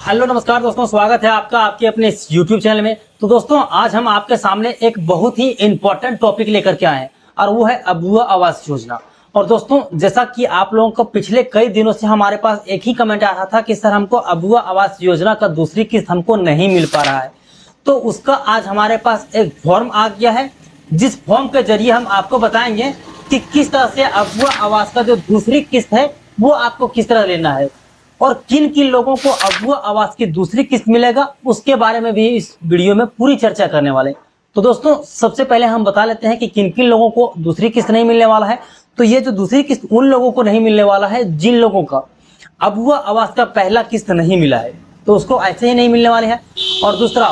Hello नमस्कार दोस्तों, स्वागत है आपका आपके अपने इस YouTube चैनल में। तो दोस्तों आज हम आपके सामने एक बहुत ही इम्पोर्टेंट टॉपिक लेकर के आए हैं और वो है अबुआ आवास योजना। और दोस्तों जैसा कि आप लोगों को पिछले कई दिनों से हमारे पास एक ही कमेंट आ रहा था कि सर हमको अबुआ आवास योजना का दूसरी किस्त हमको नहीं मिल पा रहा है, तो उसका आज हमारे पास एक फॉर्म आ गया है, जिस फॉर्म के जरिए हम आपको बताएंगे कि किस तरह से अबुआ आवास का जो दूसरी किस्त है वो आपको किस तरह लेना है और किन किन लोगों को अबुआ आवास की दूसरी किस्त मिलेगा, उसके बारे में भी इस वीडियो में पूरी चर्चा करने वाले। तो दोस्तों सबसे पहले हम बता लेते हैं कि किन किन लोगों को दूसरी किस्त नहीं मिलने वाला है। तो ये जो दूसरी किस्त उन लोगों को नहीं मिलने वाला है जिन लोगों का अबुआ आवास का पहला किस्त नहीं मिला है, तो उसको ऐसे ही नहीं मिलने वाले है। और दूसरा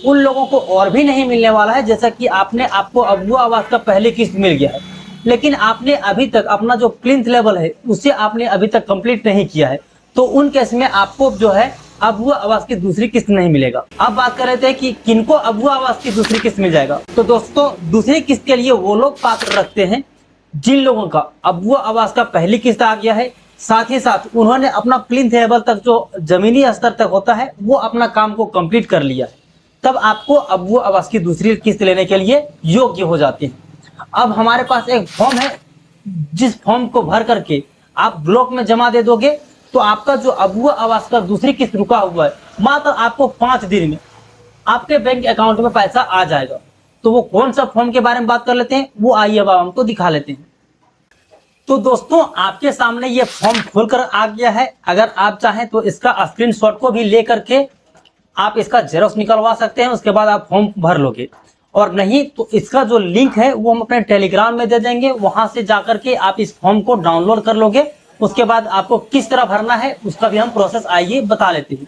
उन लोगों को और भी नहीं मिलने वाला है, जैसा कि आपको अबुआ आवास का पहली किस्त मिल गया है लेकिन आपने अभी तक अपना जो प्लिंथ लेवल है उसे आपने अभी तक कंप्लीट नहीं किया है, तो उन केस में आपको जो है अबुआ आवास की दूसरी किस्त नहीं मिलेगा। अब बात कर रहे थे कि किनको अबुआ आवास की दूसरी किस्त मिल जाएगा। तो दोस्तों दूसरी किस्त के लिए वो लोग पात्र रखते हैं जिन लोगों का अबुआ आवास का पहली किस्त आ गया है, साथ ही साथ उन्होंने अपना प्लिंथ लेवल तक जो जमीनी स्तर तक होता है वो अपना काम को कंप्लीट कर लिया है, तब आपको अबुआ आवास की दूसरी किस्त लेने के लिए योग्य हो जाते हैं। अब हमारे पास एक फॉर्म है, जिस फॉर्म को भर करके आप ब्लॉक में जमा दे दोगे तो आपका जो अबुआ आवास का दूसरी किस्त रुका हुआ है मात्र आपको 5 दिन में आपके बैंक अकाउंट में पैसा आ जाएगा। तो वो कौन सा फॉर्म के बारे में बात कर लेते हैं, वो आइए अब हमको दिखा लेते हैं। तो दोस्तों आपके सामने ये फॉर्म खुलकर आ गया है। अगर आप चाहें तो इसका स्क्रीनशॉट को भी ले करके आप इसका जेरोक्स निकलवा सकते हैं, उसके बाद आप फॉर्म भर लोगे। और नहीं तो इसका जो लिंक है वो हम अपने टेलीग्राम में दे देंगे, वहां से जाकर के आप इस फॉर्म को डाउनलोड कर लोगे। उसके बाद आपको किस तरह भरना है उसका भी हम प्रोसेस आइए बता लेते हैं।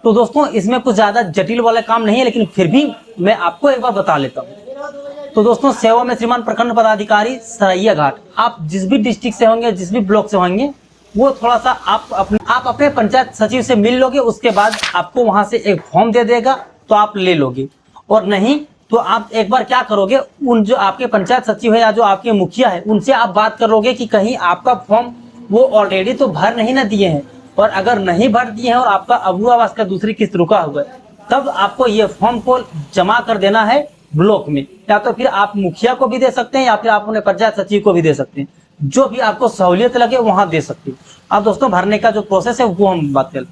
तो दोस्तों इसमें कुछ ज्यादा जटिल वाला काम नहीं है, लेकिन फिर भी मैं आपको एक बार बता लेता हूँ। तो दोस्तों सेवा में श्रीमान प्रखंड पदाधिकारी सरैया घाट, आप जिस भी डिस्ट्रिक्ट से होंगे, जिस भी ब्लॉक से होंगे, वो थोड़ा सा आप अपने पंचायत सचिव से मिल लोगे। उसके बाद आपको वहां से एक फॉर्म दे देगा तो आप ले लोगे। और नहीं तो आप एक बार क्या करोगे, उन जो आपके पंचायत सचिव है या जो आपके मुखिया है उनसे आप बात कर लोगे कि कहीं आपका फॉर्म वो ऑलरेडी तो भर नहीं ना दिए हैं, और अगर नहीं भर दिए हैं और आपका अबुआ आवास का दूसरी किस्त रुका हुआ है, तब आपको ये फॉर्म को जमा कर देना है ब्लॉक में। या तो फिर आप मुखिया को भी दे सकते हैं या फिर आप अपने पंचायत सचिव को भी दे सकते हैं, जो भी आपको सहूलियत लगे वहां दे सकते हैं। अब दोस्तों भरने का जो प्रोसेस है वो हम बात करें।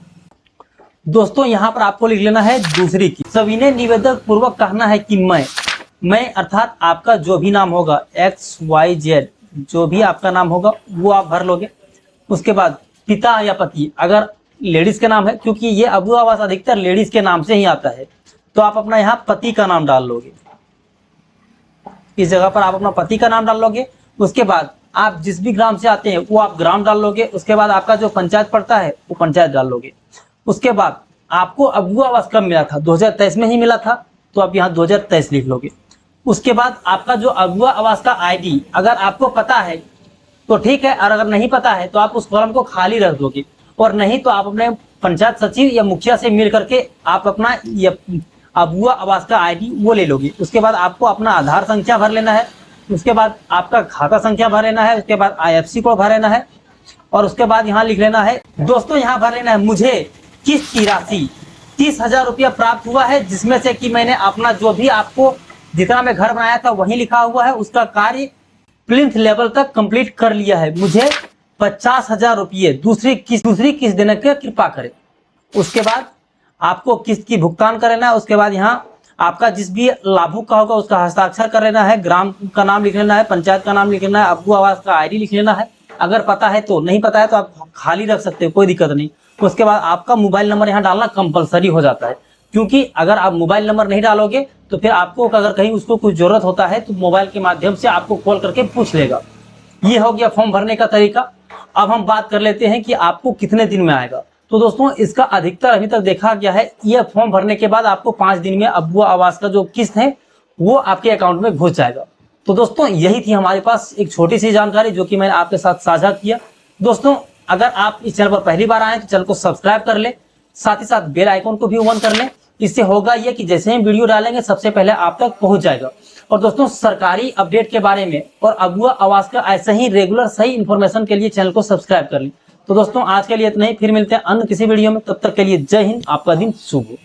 दोस्तों यहाँ पर आपको लिख लेना है दूसरी किस्त। सविनय निवेदक पूर्वक कहना है कि मैं अर्थात आपका जो भी नाम होगा XYZ, जो भी आपका नाम होगा वो आप भर लोगे। उसके बाद पिता या पति, अगर लेडीज के नाम है, क्योंकि ये अबुआ आवास अधिकतर लेडीज के नाम से ही आता है, तो आप अपना यहाँ पति का नाम डाल लोगे। इस जगह पर आप अपना पति का नाम डाल लोगे। उसके बाद आप जिस भी ग्राम से आते हैं वो आप ग्राम डाल लोगे। उसके बाद आपका जो पंचायत पड़ता है वो पंचायत डाल लोगे। उसके बाद आपको अबुआ आवास कब मिला था, 2023 में ही मिला था, तो आप यहाँ 2023 लिख लोगे। उसके बाद आपका जो अबुआ आवास का ID अगर आपको पता है तो ठीक है, और अगर नहीं पता है तो आप उस कॉलम को खाली रख दोगे। और नहीं तो आप अपने पंचायत सचिव या मुखिया से मिल करके आप अपना अबुआ आवास का ID वो ले लोगे। उसके बाद आपको अपना आधार संख्या भर लेना है। उसके बाद आपका खाता संख्या भर लेना है। उसके बाद IFSC कोड भर लेना है। और उसके बाद यहाँ लिख लेना है दोस्तों, यहाँ भर लेना है मुझे किस्त की राशि 30,000 रुपया प्राप्त हुआ है, जिसमें से कि मैंने अपना जो भी आपको जितना मैं घर बनाया था वही लिखा हुआ है, उसका कार्य प्लिंथ लेवल तक कंप्लीट कर लिया है। मुझे 50,000 रुपये दूसरी किस्त देने की कृपा करें। उसके बाद आपको किस्त की भुगतान करना है। उसके बाद यहाँ आपका जिस भी लाभुक का होगा उसका हस्ताक्षर कर लेना है, ग्राम का नाम लिख लेना है, पंचायत का नाम लिख लेना है, अबुआ आवास का ID लिख लेना है। अगर पता है तो, नहीं पता है तो आप खाली रख सकते हो, कोई दिक्कत नहीं। उसके बाद आपका मोबाइल नंबर यहाँ डालना कंपलसरी हो जाता है, क्योंकि अगर आप मोबाइल नंबर नहीं डालोगे तो फिर आपको अगर कहीं उसको कुछ जरूरत होता है तो मोबाइल के माध्यम से आपको कॉल करके पूछ लेगा। ये हो गया फॉर्म भरने का तरीका। अब हम बात कर लेते हैं कि आपको कितने दिन में आएगा। तो दोस्तों इसका अधिकतर अभी तक देखा गया है, यह फॉर्म भरने के बाद आपको 5 दिन में अबुआ आवास का जो किस्त है वो आपके अकाउंट में घुस जाएगा। तो दोस्तों यही थी हमारे पास एक छोटी सी जानकारी जो कि मैंने आपके साथ साझा किया। दोस्तों अगर आप इस चैनल पर पहली बार आए तो चैनल को सब्सक्राइब कर ले, साथ ही साथ बेल आइकन को भी ऑन कर ले। इससे होगा ये कि जैसे ही वीडियो डालेंगे सबसे पहले आप तक पहुंच जाएगा। और दोस्तों सरकारी अपडेट के बारे में और अबुआ आवास का ऐसे ही रेगुलर सही इन्फॉर्मेशन के लिए चैनल को सब्सक्राइब कर लें। तो दोस्तों आज के लिए इतना ही, फिर मिलते हैं अन्य किसी वीडियो में, तब तक के लिए जय हिंद, आपका दिन शुभ हो।